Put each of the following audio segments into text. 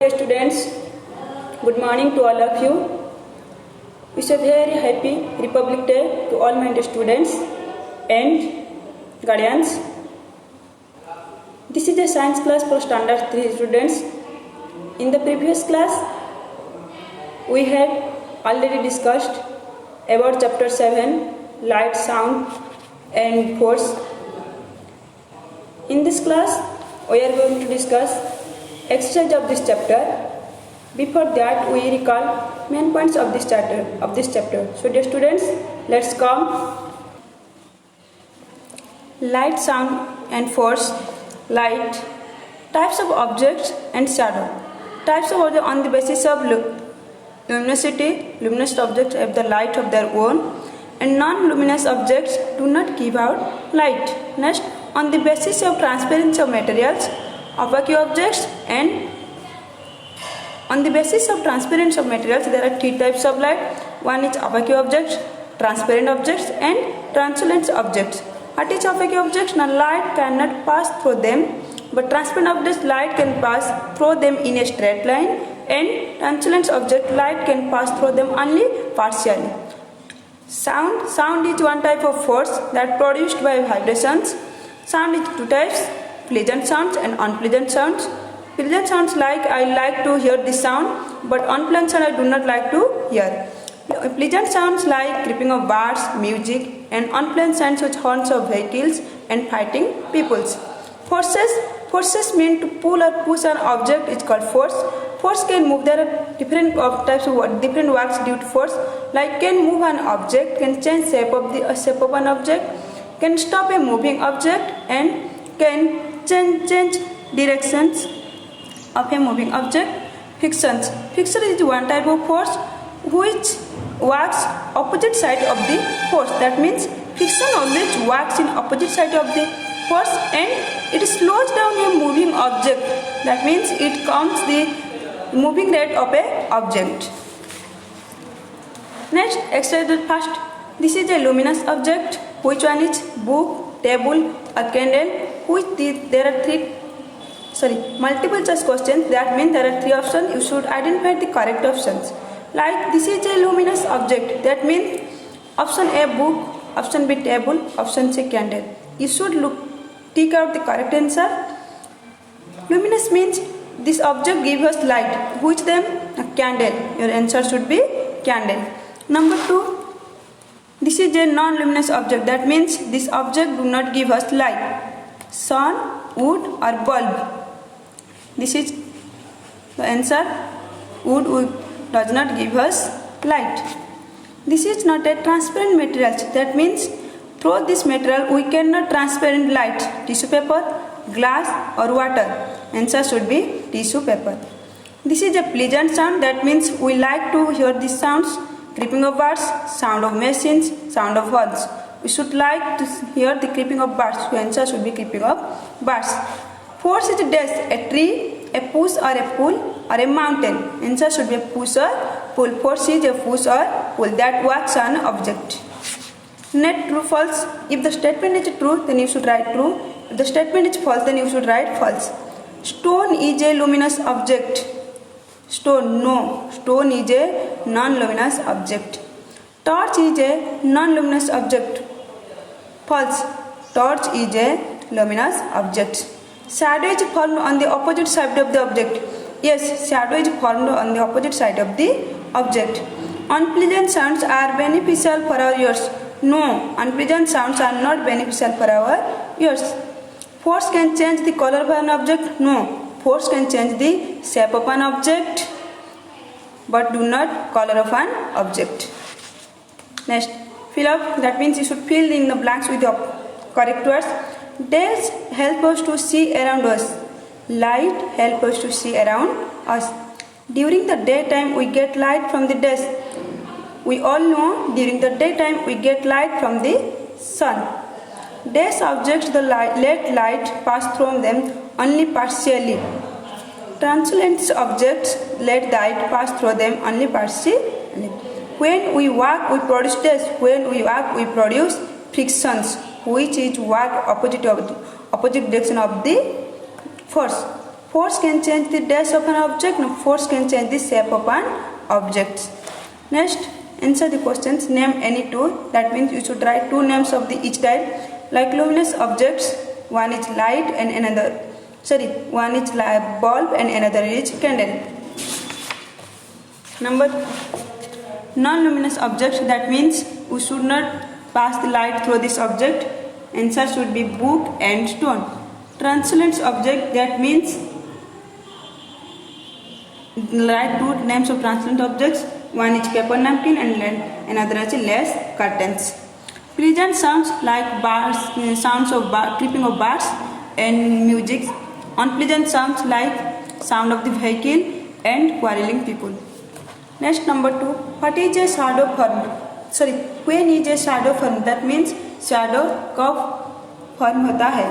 Dear students, good morning to all of you. Wish a very happy Republic Day to all my dear students and guardians. This is a science class for standard 3 students. In the previous class, we had already discussed about chapter 7, light, sound and force. In this class, we are going to discuss exercise of this chapter. Before that, we recall main points of this chapter. So, dear students, let's come. Light, sound, and force. Light, types of objects and shadow. Types of objects on the basis of luminosity. Luminous objects have the light of their own, and non-luminous objects do not give out light. Next, on the basis of transparency of materials. Opaque objects, and on the basis of transparency of materials there are three types of light. One is opaque objects, transparent objects and translucent objects. What is opaque objects? Now light cannot pass through them, but transparent objects light can pass through them in a straight line, and translucent object light can pass through them only partially. Sound is one type of force that produced by vibrations. Sound is two types: pleasant sounds and unpleasant sounds. Pleasant sounds like I like to hear this sound, but unpleasant sound I do not like to hear. Pleasant sounds like creeping of birds, music, and unpleasant sounds which horns of vehicles and fighting peoples. Forces mean to pull or push an object is called force. Force can move. There are different types of different works due to force. Like can move an object, can change shape of an object, can stop a moving object, and can change directions of a moving object. Friction is one type of force which works opposite side of the force. That means friction always works in opposite side of the force, and it slows down a moving object. That means it counts the moving rate of a object. Next, exercise first. This is a luminous object. Which one is book, table, or candle? There are multiple choice questions. That means there are three options. You should identify the correct options. Like this is a luminous object. That means option A book, option B table, option C candle. You should take out the correct answer. Luminous means this object gives us light. Which them? A candle. Your answer should be candle. Number 2. This is a non-luminous object. That means this object do not give us light. Sun, wood or bulb. This is the answer. Wood does not give us light. This is not a transparent material. That means through this material we cannot transparent light. Tissue paper, glass or water. Answer should be tissue paper. This is a pleasant sound. That means we like to hear these sounds. Creeping of birds, sound of machines, sound of horns. We should like to hear the creeping of birds. The answer should be creeping of birds. Force is a tree, a push or a pull, or a mountain. Answer should be a push or pull. Force is a push or pull that works on an object. Net true false. If the statement is true, then you should write true. If the statement is false, then you should write false. Stone is a luminous object. Stone is a non-luminous object. Torch is a non-luminous object. False. Torch is a luminous object. Shadow is formed on the opposite side of the object. Yes, shadow is formed on the opposite side of the object. Unpleasant sounds are beneficial for our ears. No, unpleasant sounds are not beneficial for our ears. Force can change the color of an object. No, force can change the shape of an object, but do not color of an object. Next, fill up. That means you should fill in the blanks with the correct words. Days help us to see around us. Light help us to see around us. During the daytime we get light from the days. We all know during the daytime we get light from the sun. Days objects let light pass through them only partially. Translucent objects let light pass through them only partially. When we walk, we produce days. When we walk, we produce frictions, which is work opposite direction of the force. Force can change the dash of an object. No, force can change the shape of an object. Next, answer the questions. Name any two. That means you should write two names of the each type. Like luminous objects, one is light and another. One is bulb and another is candle. Number non-luminous objects. That means we should not pass the light through this object. Answer should be book and stone. Translucent object. That means write two names of translucent objects. One is paper napkin and another is lace curtains. Pleasant sounds like bars, sounds of tripping of birds and music. Unpleasant sounds like sound of the vehicle and quarreling people. Next, number 2. What is a shadow form? When is a shadow form? That means shadow कब form होता है?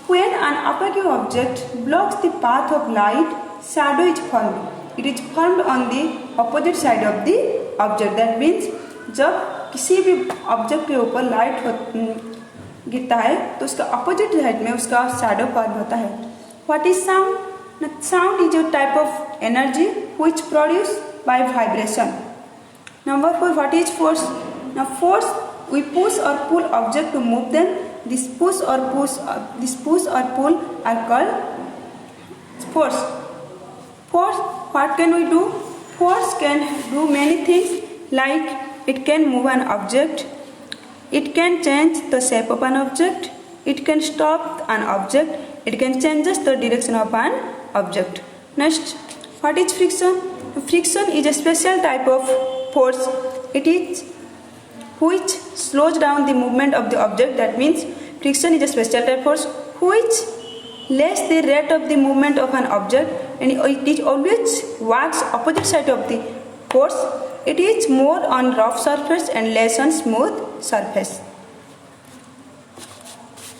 When an opaque object blocks the path of light, shadow is formed. It is formed on the opposite side of the object. That means जब किसी भी object के ऊपर light गिरता है तो उसका अपोजिट साइड में उसका शैडो फॉर्म होता है. What is sound? Sound is a type of energy which produce by vibration. Number 4. What is force? Now force we push और pull object to move them. This push और pull are called force. Force, what can we do? Force can do many things, like it can move an object, it can change the shape of an object, it can stop an object, it can change the direction of an object. Next, what is friction? Friction is a special type of force. It is which slows down the movement of the object. That means friction is a special type of force which less the rate of the movement of an object, and it is always works opposite side of the force. It is more on rough surface and less on smooth surface.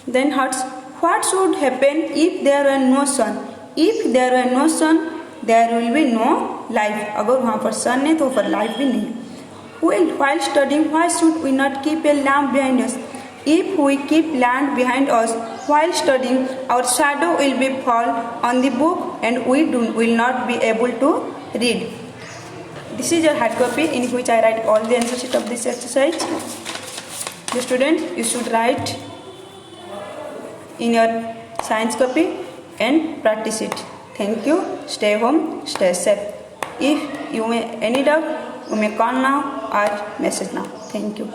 Then what should happen if there were no sun? If there were no sun, there will be no life. अगर वहाँ पर sun नहीं तो ऊपर life भी नहीं. While studying, why should we not keep a lamp behind us? If we keep lamp behind us while studying, our shadow will be fall on the book and we will not be able to read. This is your hard copy in which I write all the answer sheet of this exercise. The students, you should write in your science copy and practice it. Thank you. Stay home, stay safe. If you may any doubt, you may call now or message now. Thank you.